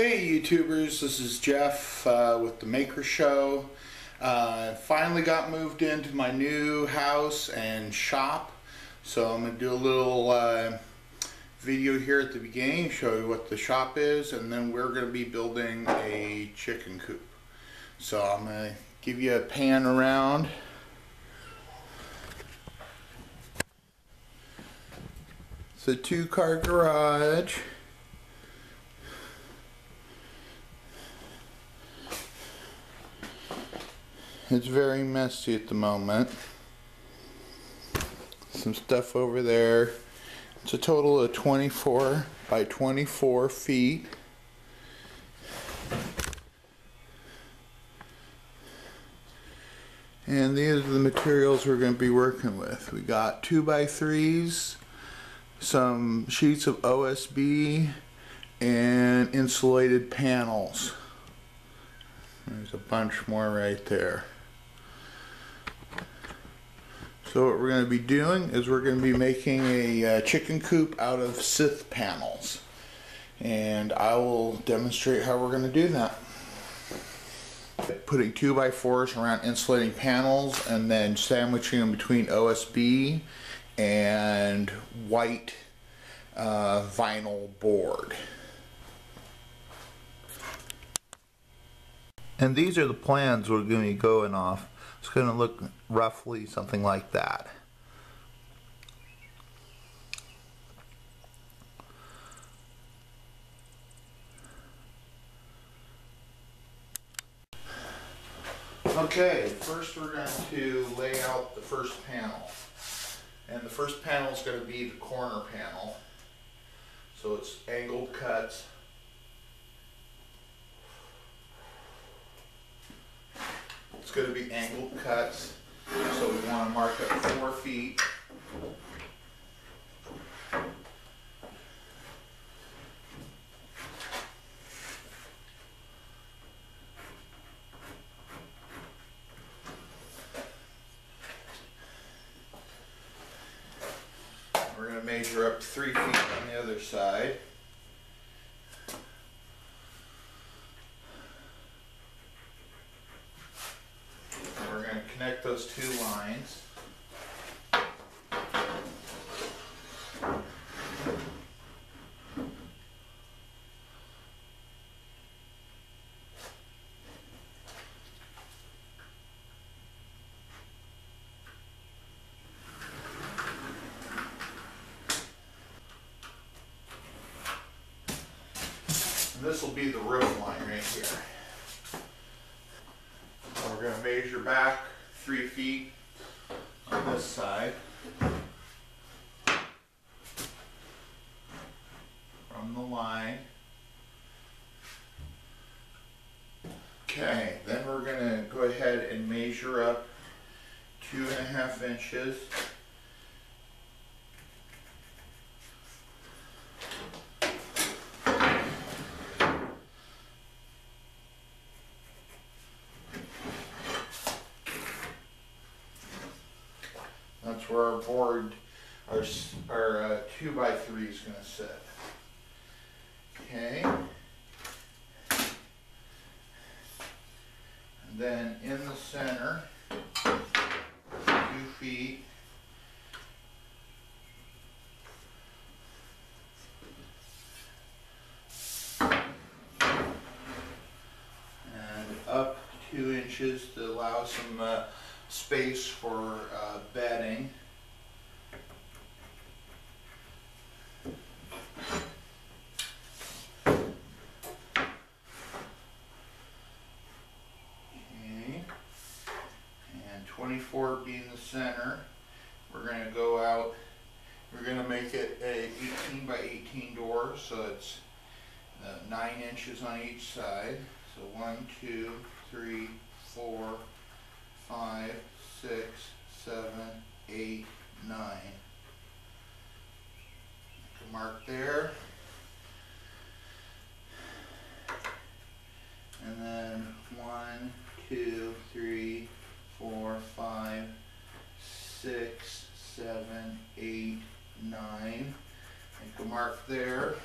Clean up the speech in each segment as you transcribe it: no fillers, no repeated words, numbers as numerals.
Hey YouTubers, this is Jeff with the Maker Show. Finally got moved into my new house and shop, so I'm going to do a little video here at the beginning, show you what the shop is, and then we're going to be building a chicken coop. So I'm going to give you a pan around. It's a 2-car garage. It's very messy at the moment. Some stuff over there. It's a total of 24 by 24 feet. And these are the materials we're going to be working with. We got 2x3s, some sheets of OSB, and insulated panels. There's a bunch more right there. So what we're going to be doing is we're going to be making a chicken coop out of scythe panels, and I will demonstrate how we're going to do that. Putting 2x4s around insulating panels and then sandwiching them between OSB and white vinyl board. And these are the plans we're going to be going off. It's going to look roughly something like that. Okay, first we're going to lay out the first panel. And the first panel is going to be the corner panel. So it's angled cuts. It's going to be angled cuts, so we want to mark up 4 feet. We're going to measure up 3 feet on the other side. Connect those 2 lines. And this will be the roof line right here. So we're going to measure back 3 feet on this side from the line. Okay, then we're going to go ahead and measure up 2.5 inches. That's where our board, our 2x3 is going to sit. Okay. And then in the center, 2 feet. And up 2 inches to allow some space for bedding. Okay, and 24 being the center, we're going to go out, we're going to make it a 18 by 18 door, so it's 9 inches on each side. So 1, 2, 3, 4, 5, 6, 7, 8, 9. Make a mark there. And then 1, 2, 3, 4, 5, 6, 7, 8, 9. Make a mark there.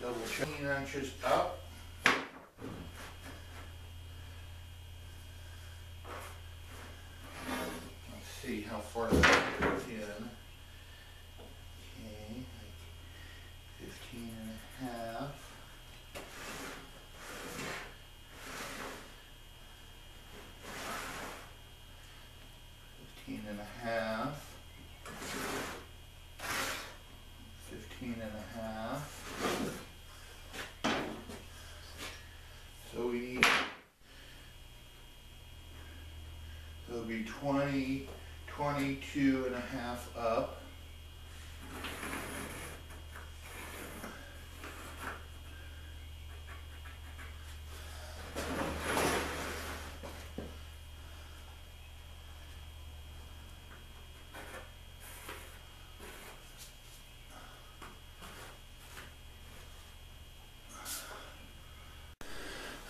Double check 15 inches up. Let's see how far that goes in. Okay, like 15 and a half. 15 and a half. 15 and a half. So we need, so it'll be 20, 22 and a half up.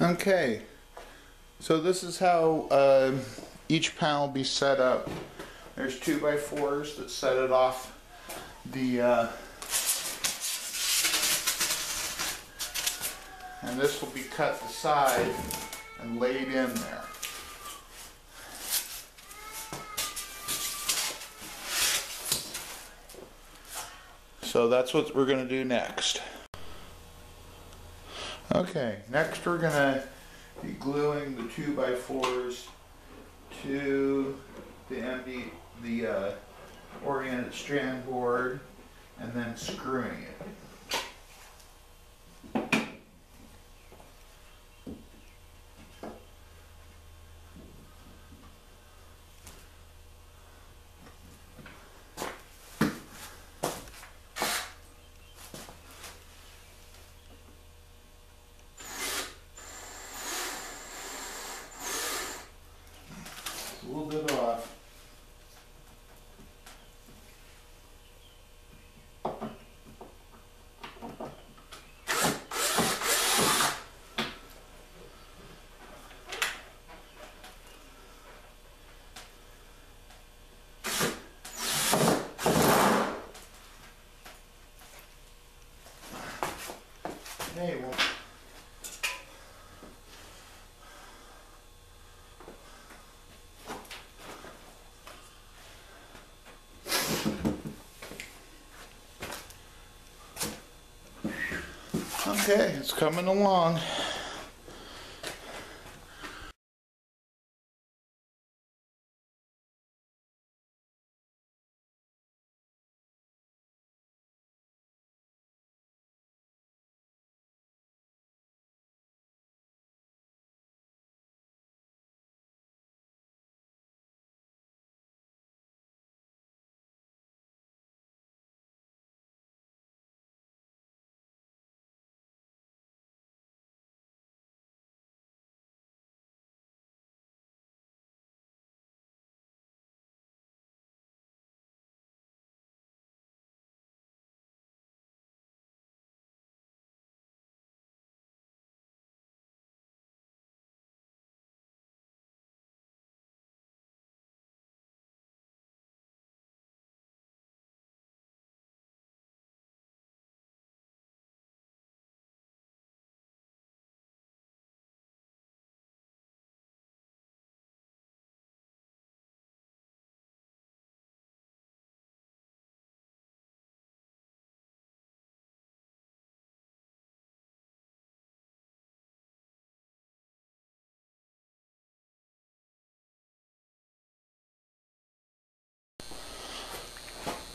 Okay, so this is how each panel will be set up. There's 2x4s that set it off the, and this will be cut to size and laid in there. So that's what we're going to do next. Okay, next we're going to be gluing the 2x4s to the oriented strand board and then screwing it. A little bit off. Hey, well. Okay, it's coming along.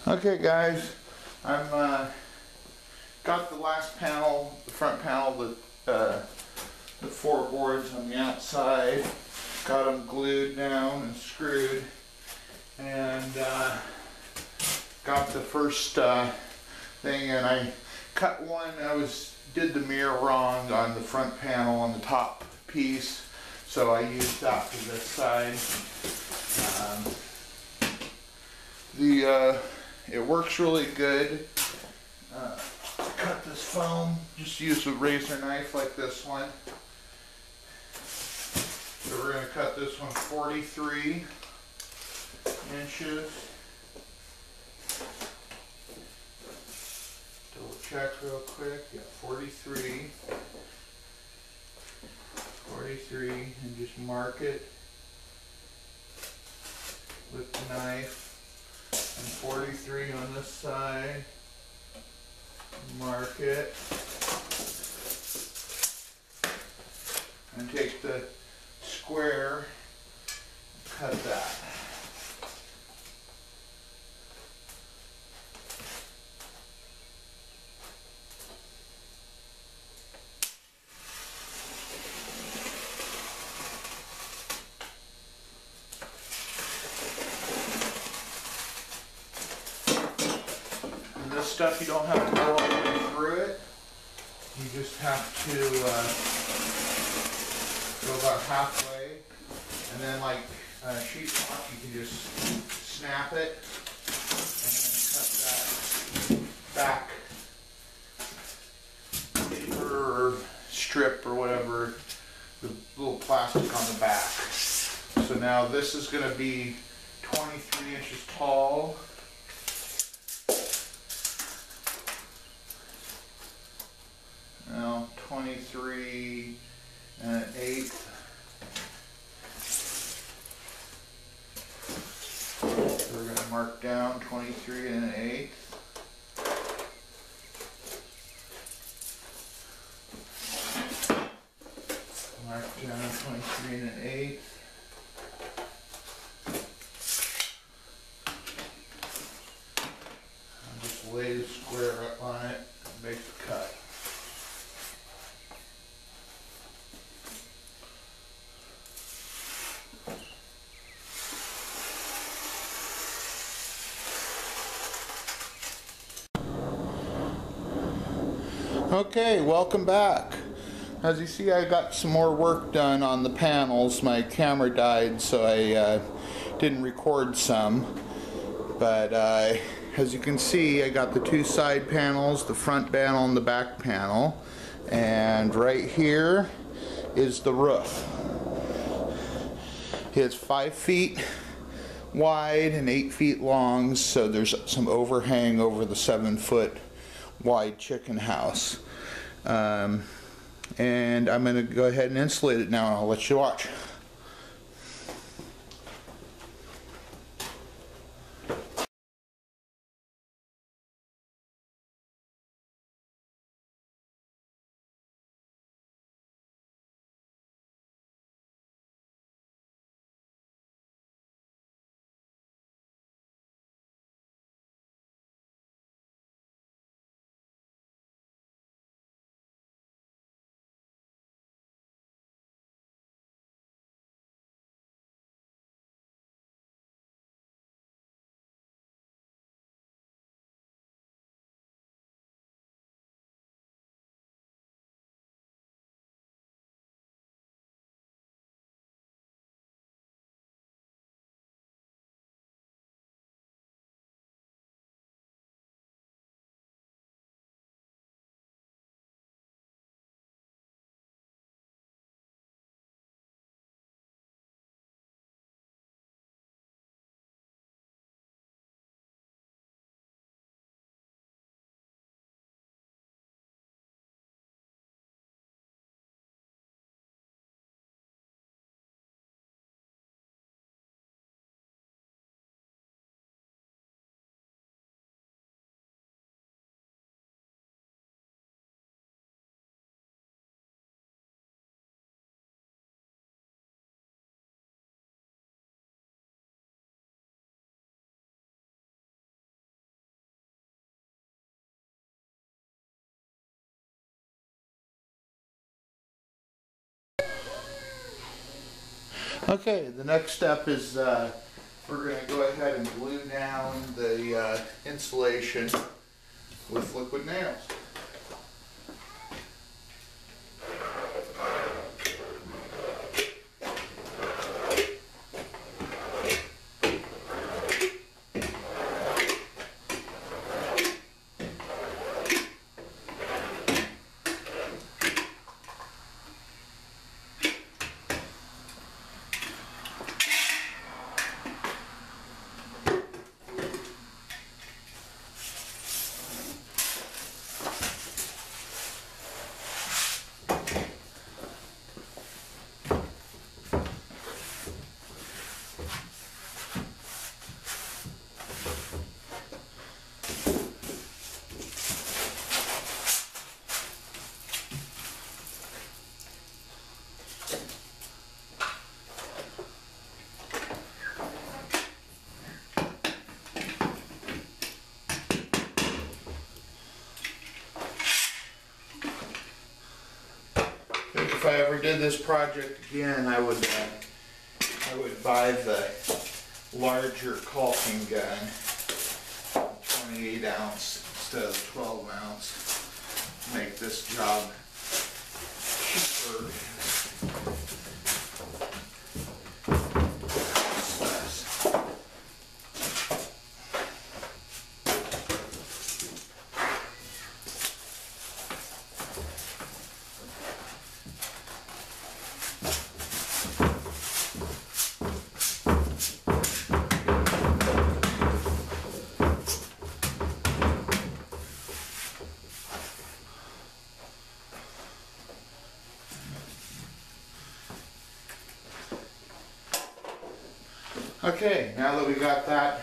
Okay guys, I'm got the last panel, the front panel, the 4 boards on the outside, got them glued down and screwed, and got the first thing, and I cut one. Did the mirror wrong on the front panel on the top piece, so I used that for this side. It works really good. To cut this foam, just use a razor knife like this one. So we're going to cut this one 43 inches. Double check real quick. Yeah, 43. 43, and just mark it with the knife. And 43 on this side. Mark it. And take the square, cut that. And this stuff, you don't have to go all the way through it. You just have to go about halfway, and then like sheetrock, you can just snap it and then cut that back paper or strip or whatever, the little plastic on the back. So now this is going to be 23 inches tall. Now 23 and 1/8. So we're going to mark down 23 and 1/8. Mark down 23 and 1/8. And just lay the square up on it and make the cut. Okay, welcome back. As you see, I got some more work done on the panels. My camera died, so I didn't record some. But as you can see, I got the two side panels, the front panel and the back panel. And right here is the roof. It's 5 feet wide and 8 feet long, so there's some overhang over the 7-foot wide chicken house. And I'm going to go ahead and insulate it now, and I'll let you watch. Okay, the next step is we're going to go ahead and glue down the insulation with liquid nails. if I ever did this project again, I would buy the larger caulking gun, 28 ounce instead of 12 ounce. Make this job cheaper. Okay, now that we got that,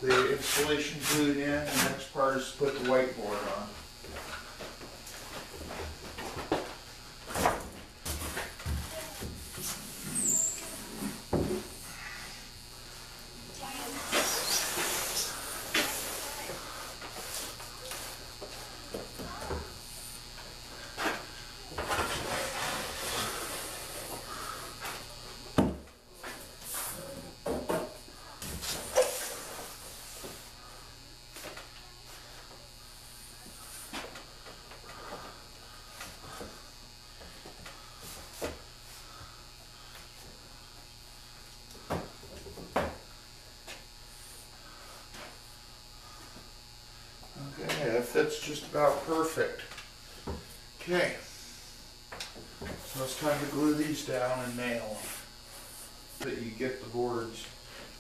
the insulation glued in, the next part is to put the whiteboard on. Okay, that fits just about perfect. Okay, so it's time to glue these down and nail them so that you get the boards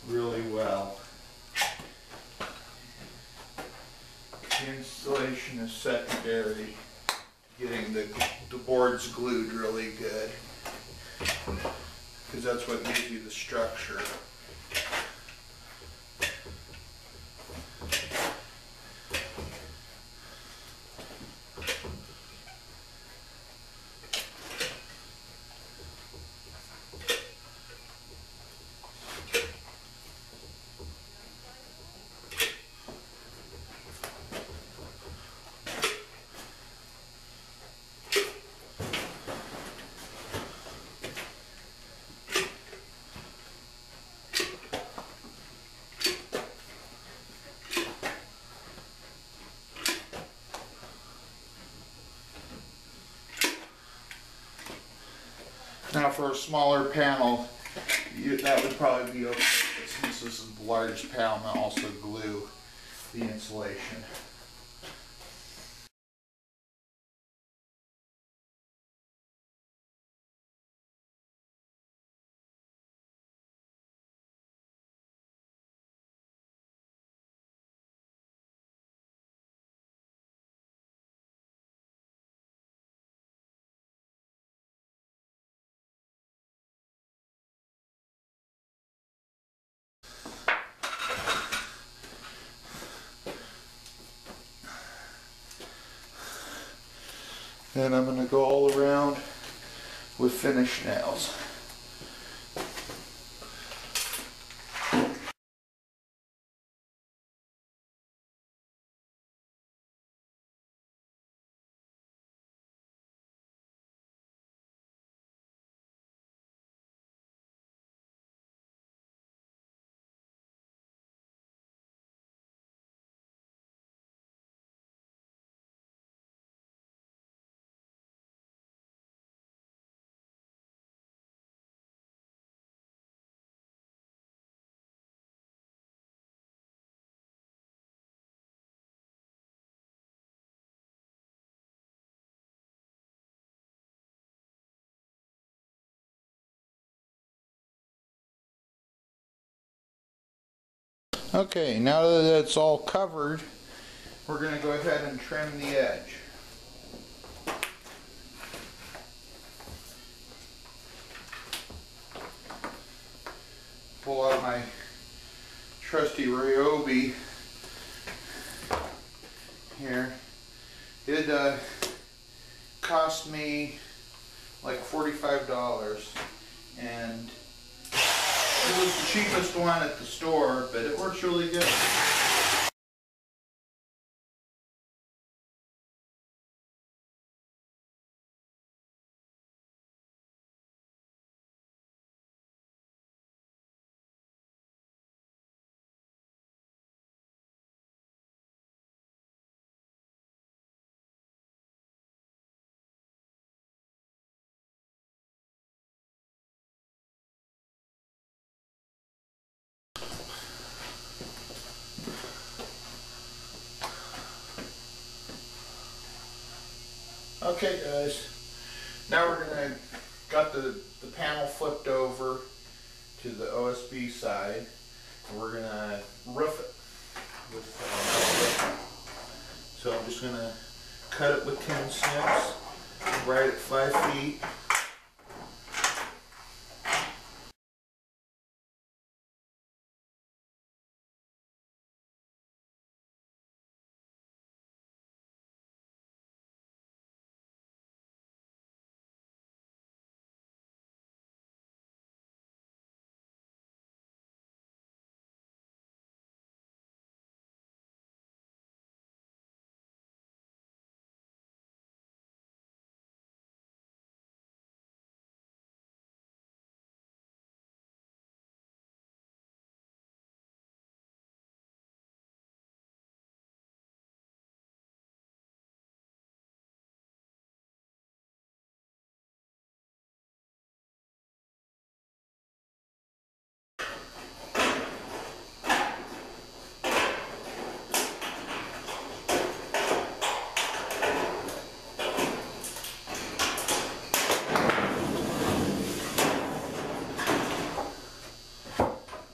really well. The installation is secondary to getting the boards glued really good, because that's what gives you the structure. Now for a smaller panel, that would probably be okay, but since this is a large panel, I'm going to also glue the insulation. Then I'm going to go all around with finish nails. Okay, now that it's all covered, we're going to go ahead and trim the edge. Pull out my trusty Ryobi here. It cost me like $45, and it was the cheapest one at the store, but it works really good. Okay guys, now we're gonna got the panel flipped over to the OSB side, and we're gonna roof it with metal roofing. So I'm just gonna cut it with 10 snips, right at 5 feet.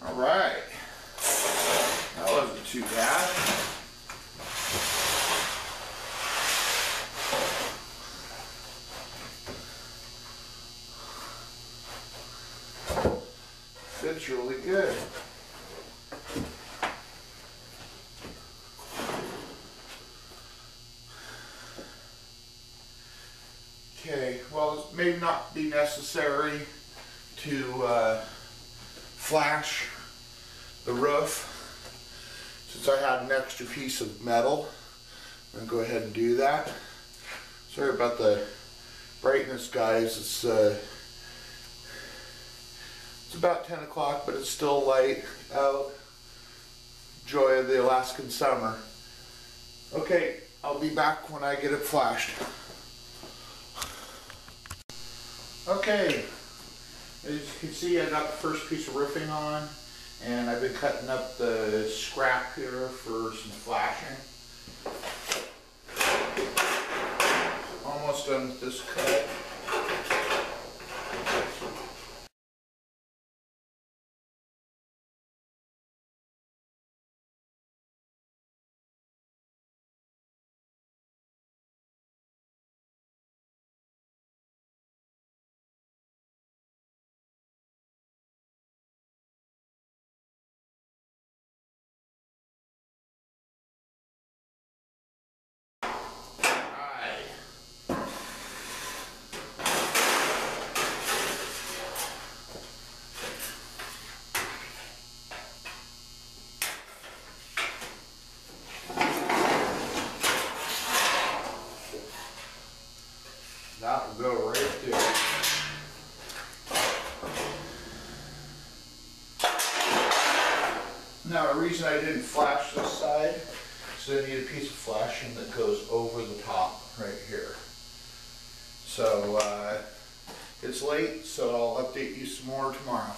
Alright, that wasn't too bad. Fits really good. Okay, well, it may not be necessary to flash the roof. Since I had an extra piece of metal, I'm going to go ahead and do that. Sorry about the brightness, guys. It's about 10 o'clock, but it's still light out. Joy of the Alaskan summer. Okay, I'll be back when I get it flashed. Okay, as you can see, I got the first piece of roofing on, and I've been cutting up the scrap here for some flashing. Almost done with this cut. That will go right there. Now, the reason I didn't flash this side is I need a piece of flashing that goes over the top right here. So, it's late, so I'll update you some more tomorrow.